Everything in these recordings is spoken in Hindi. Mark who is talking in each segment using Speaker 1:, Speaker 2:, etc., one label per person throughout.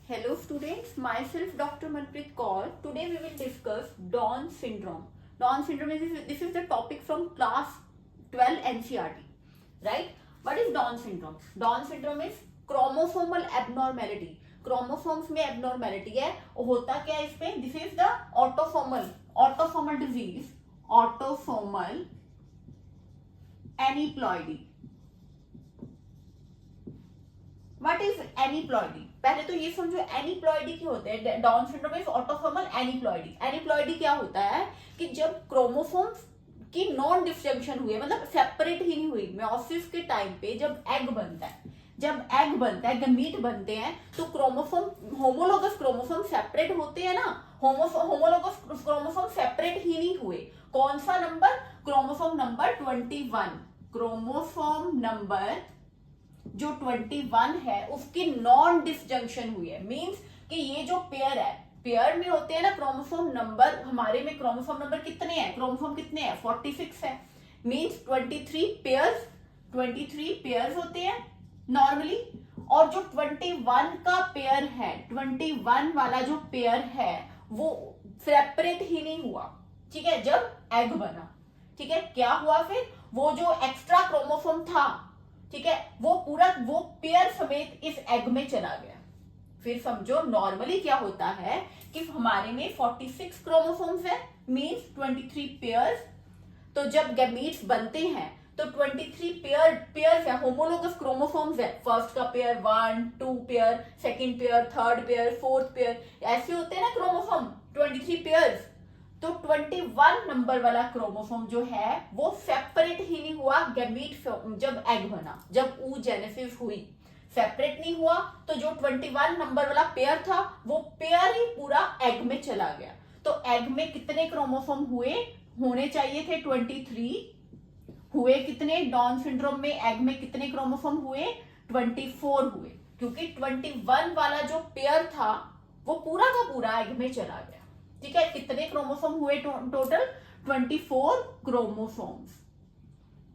Speaker 1: Hello students, myself Dr. Manpreet Kaur. Today we will discuss Down syndrome. Down syndrome is the topic from class 12 NCERT, right? What is Down syndrome? Down syndrome is chromosomal abnormality. Chromosomes में abnormality है. और होता क्या है इसमें? This is the autosomal disease, autosomal aneuploidy. What is aneuploidy? पहले तो ये समझो एनीप्लॉइडी क्या होता है. Down syndrome is autosomal aneuploidy. Aneuploidy क्या होता है कि जब क्रोमोसोम्स की नॉन डिस्जंक्शन हुई, मतलब सेपरेट ही नहीं हुई, मेयोसिस के टाइम पे जब एग बनता है, गमीट बनते हैं, तो क्रोमोसोम, होमोलोगस क्रोमोसोम सेपरेट होते हैं ना. होमोलोगस क्रोमोसोम सेपरेट ही नहीं हुए. कौन सा number? Chromosome number 21. Chromosome number जो 21 है उसकी नॉन डिसजंक्शन हुई है. मींस कि ये जो पेयर है, पेयर में होते हैं ना क्रोमोसोम नंबर. हमारे में क्रोमोसोम नंबर कितने हैं? क्रोमोसोम कितने हैं? 46 है. मींस 23 पेयर्स होते हैं नॉर्मली. और जो 21 का पेयर है, 21 वाला जो पेयर है वो सेपरेट ही नहीं हुआ. ठीक है, जब एग बना. ठीक है, क्या हुआ फिर? वो जो एक्स्ट्रा क्रोमोसोम था, ठीक है, वो पेयर समेत इस एग में चला गया. फिर समझो नॉर्मली क्या होता है कि हमारे में 46 क्रोमोसोम्स है, मींस 23 पेयर्स. तो जब गैमीट्स बनते हैं तो 23 पेयर्स है, होमोलोगस क्रोमोसोम्स है. फर्स्ट का pair 1, 2 pair, second pair, third pair, fourth pair, ऐसे होते हैं ना क्रोमोसोम 23 पेयर्स. तो 21 नंबर वाला क्रोमोसोम जो है वो सेपरेट ही नहीं हुआ गैमीट जब एग बना, जब oogenesis हुई, सेपरेट नहीं हुआ. तो जो 21 नंबर वाला पेयर था वो पेयर ही पूरा एग में चला गया. तो एग में कितने क्रोमोसोम होने चाहिए थे? 23. हुए कितने? डाउन सिंड्रोम में एग में कितने क्रोमोसोम हुए? 24 हुए, क्योंकि 21 वाला जो पेयर था वो पूरा का पूरा एग में चला गया. ठीक है, कितने क्रोमोसोम हुए टोटल? 24 क्रोमोसोम्स.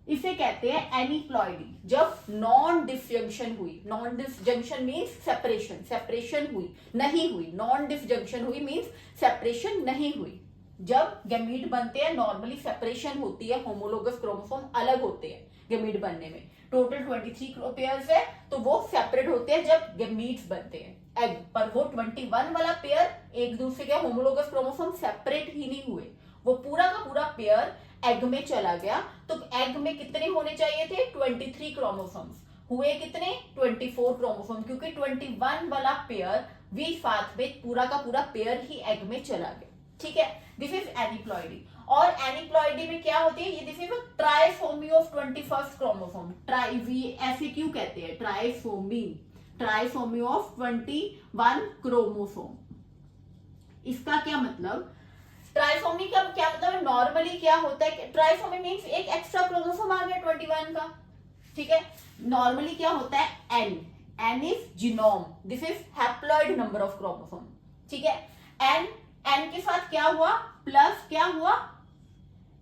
Speaker 1: इसे कहते हैं एनीप्लॉइडी. जब नॉन डिसजंक्शन हुई, नॉन डिसजंक्शन मींस सेपरेशन हुई, नहीं हुई. नॉन डिसजंक्शन हुई मींस सेपरेशन नहीं हुई. जब गैमीट बनते हैं नॉर्मली सेपरेशन होती है, होमोलोगस क्रोमोसोम अलग होते हैं गैमीट बनने में. टोटल 23 पेयर्स है, तो वो सेपरेट होते हैं जब गैमीट्स बनते हैं एग पर. वो 21 वाला पेयर एक दूसरे के होमोलोगस क्रोमोसोम सेपरेट ही नहीं हुए, वो पूरा का पूरा पेयर एग में चला गया. तो एग में कितने होने चाहिए थे? 23 क्रोमोसोम्स. हुए कितने? 24 क्रोमोसोम, क्योंकि 21 वाला पेयर भी साथ में पूरा का पूरा पेयर ही एग में चला गया. ठीक है, दिस इज एनीप्लॉइडी. और एनीप्लॉइडी में क्या होती है? ये this is trisomy of 21st chromosome. वी ऐसे क्यों कहते हैं? Trisomy of 21 chromosome. इसका क्या मतलब? ट्राइसोमी का क्या मतलब? नॉर्मली क्या होता है? ट्राइसोमी मींस एक एक्स्ट्रा क्रोमोसोम आ गया 21 का. ठीक है, नॉर्मली क्या होता है? N is genome. This is haploid number of chromosome. ठीक है, एन के साथ क्या हुआ? प्लस क्या हुआ?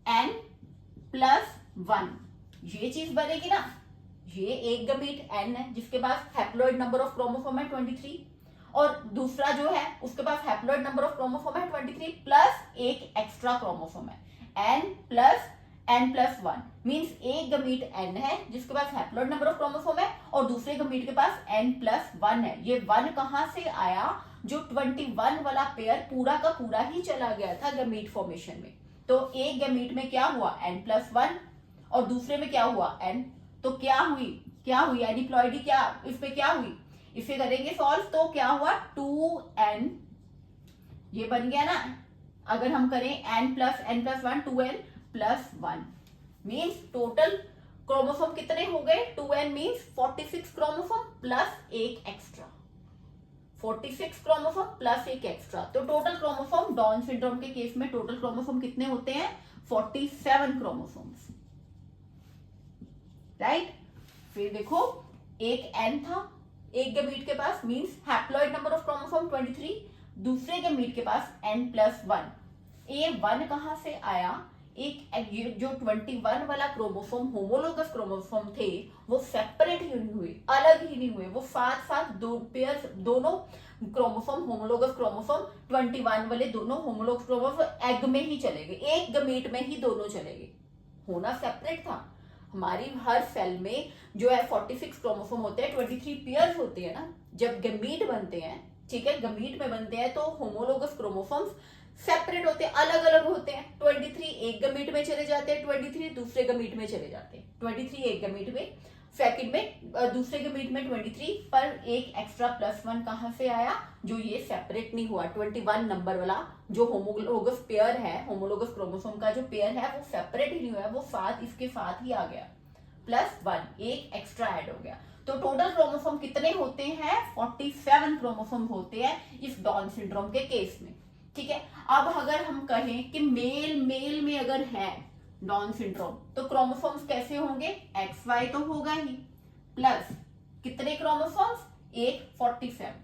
Speaker 1: n+1. ये चीज बनेगी ना. ये एक गमीट n है जिसके पास हैप्लॉइड नंबर ऑफ क्रोमोसोम है 23, और दूसरा जो है उसके पास हैप्लॉइड नंबर ऑफ क्रोमोसोम है 23 प्लस एक एक्स्ट्रा क्रोमोसोम है n+1. मींस एक गमीट n है जिसके पास हैप्लॉइड नंबर ऑफ क्रोमोसोम है और दूसरे गमीट के पास n+1 है. ये 1 कहां से आया? जो 21 वाला पेयर पूरा का पूरा ही चला गया था गमीट फॉर्मेशन में. तो एक गमीट में क्या हुआ? n+1 और दूसरे में क्या हुआ? n. तो क्या हुई एनीप्लॉइडी? क्या इसमें क्या हुई? इसे करेंगे सॉल्व तो क्या हुआ? 2n. ये बन गया ना. अगर हम करें n+n+1, 2n+1 means total chromosome कितने हो गए? 2n मींस 46 क्रोमोसोम प्लस एक एक्स्ट्रा. 46 क्रोमोसोम प्लस एक एक्स्ट्रा. तो टोटल क्रोमोसोम डाउन सिंड्रोम के केस में टोटल क्रोमोसोम कितने होते हैं? 47 क्रोमोसोम्स. राइट. फिर देखो, एक n था एक गमीट के पास, means haploid number of chromosome 23. दूसरे गमीट के पास n+1. ये 1 कहां से आया? ये जो 21 वाला क्रोमोसोम होमोलोगस क्रोमोसोम थे वो सेपरेट ही नहीं हुए, अलग ही नहीं हुए, वो साथ साथ दो पेयर, दोनों क्रोमोसोम होमोलोगस क्रोमोसोम 21 वाले दोनों होमोलोगस क्रोमोसोम एग में ही चले गए, एक गमीट में ही दोनों चले गए, होना सेपरेट था। हमारी हर सेल में जो है 46 क्रोमोसोम होते हैं, 23 पेयर्स होते हैं ना, जब गमीट बनते हैं, ठीक है, गमीट में बनते हैं तो होमोलोगस क्रोमोसोम्स सेपरेट होते हैं, अलग अलग होते हैं। 23 एक गमीट में चले जाते हैं, 23 दूसरे गमीट में चले जाते हैं, 23 एक गमीट में, सेकंड में दूसरे गमीट में 23, पर एक एक्स्ट्रा +1 कहां से आया, जो ये सेपरेट नहीं हुआ। 21 नंबर वाला जो होमोलोगस पेयर है, होमोलोगस क्रोमोसोम का जो पेयर है वो सेपरेट ही नहीं हुआ, वो साथ इसके साथ ही आ गया, +1 एक एक्स्ट्रा ऐड हो गया। तो टोटल क्रोमोसोम कितने होते हैं, 47 क्रोमोसोम होते हैं इस डाउन सिंड्रोम के केस में, ठीक है। अब अगर हम कहें कि मेल में अगर है डाउन सिंड्रोम तो क्रोमोसोम्स कैसे होंगे, XY तो होगा ही, प्लस कितने क्रोमोसोम्स, एक 47,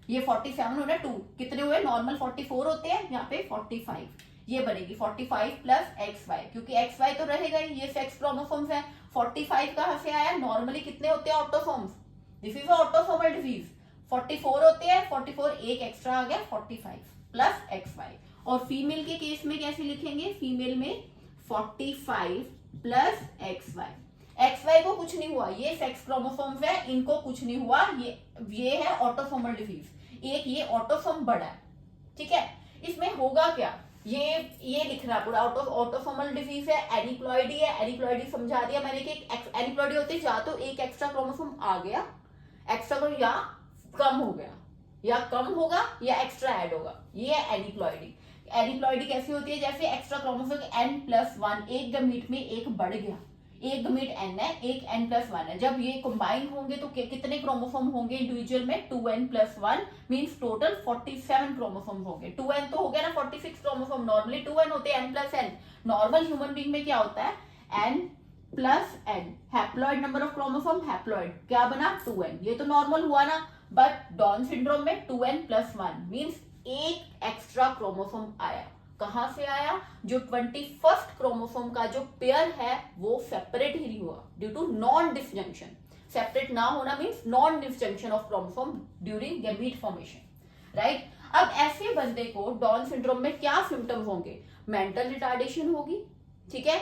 Speaker 1: ये 47 हो रहा है 2, कितने हुए, नॉर्मल 44 होते हैं, यहाँ पे 45, ये बनेगी 45 प्लस XY, क्योंकि XY तो रहेगा ही, ये सेक्स क्रोमोसोम्स है। 45 कहां से आया, नॉर्मली कितने होते हैं autosomes, this is autosomal disease, 44 होते हैं, 44 एक एक्स्ट्रा आ गया 45 प्लस XY। और फीमेल के केस में कैसे लिखेंगे, फीमेल में 45 प्लस XY, XY को कुछ नहीं हुआ, ये सेक्स क्रोमोसोम्स है, इनको कुछ नहीं हुआ, ये है ऑटोसोमल डिजीज, एक ये ऑटोसोम बड़ा है, ठीक है। इसमें होगा क्या, ये लिख रहा पूरा ऑटोसोमल डिजीज है, एनिप्लॉइडी है, एनिप्लॉइडी समझा दिया मैंने कि एनिप्लॉइडी होती है या तो एक एक्स्ट्रा क्रोमोसोम आ गया, एक्स्ट्रा या कम हो गया, या कम होगा या एक्स्ट्रा ऐड होगा, ये है एनिप्लॉइडी। एनिप्लॉइडी कैसी होती है, जैसे एक्स्ट्रा क्रोमोसोम n+1, एक गमीट में एक बढ़ गया, एक गमीट n है, एक n+1 है, जब ये कंबाइन होंगे तो कितने क्रोमोसोम होंगे इंडिविजुअल में, 2n+1 मींस टोटल 47 क्रोमोसोम होंगे। 2n तो हो गया ना, 46 क्रोमोसोम नॉर्मली 2n होते हैं, n+n नॉर्मल ह्यूमन बीइंग में क्या होता है, n+n, haploid number of chromosome, haploid क्या बना 2n, ये तो नॉर्मल हुआ ना, बट डाउन सिंड्रोम में 2n+1 मींस एक एक्स्ट्रा क्रोमोसोम आया, कहां से आया, जो 21st क्रोमोसोम का जो पेयर है वो सेपरेट ही नहीं हुआ due to non disjunction, separate ना होना means non disjunction of chromosome during gamete formation, right. अब ऐसे बंदे को डाउन सिंड्रोम में क्या सिम्टम होंगे, मेंटल रिटार्डेशन होगी, ठीक है,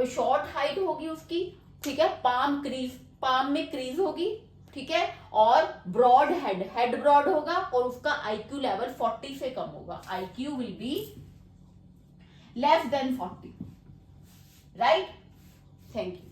Speaker 1: शॉर्ट हाइट होगी उसकी, ठीक है, पाम में क्रीज होगी, ठीक है, और ब्रॉड हेड ब्रॉड होगा, और उसका IQ लेवल 40 से कम होगा, IQ will be less than 40, right. Thank you.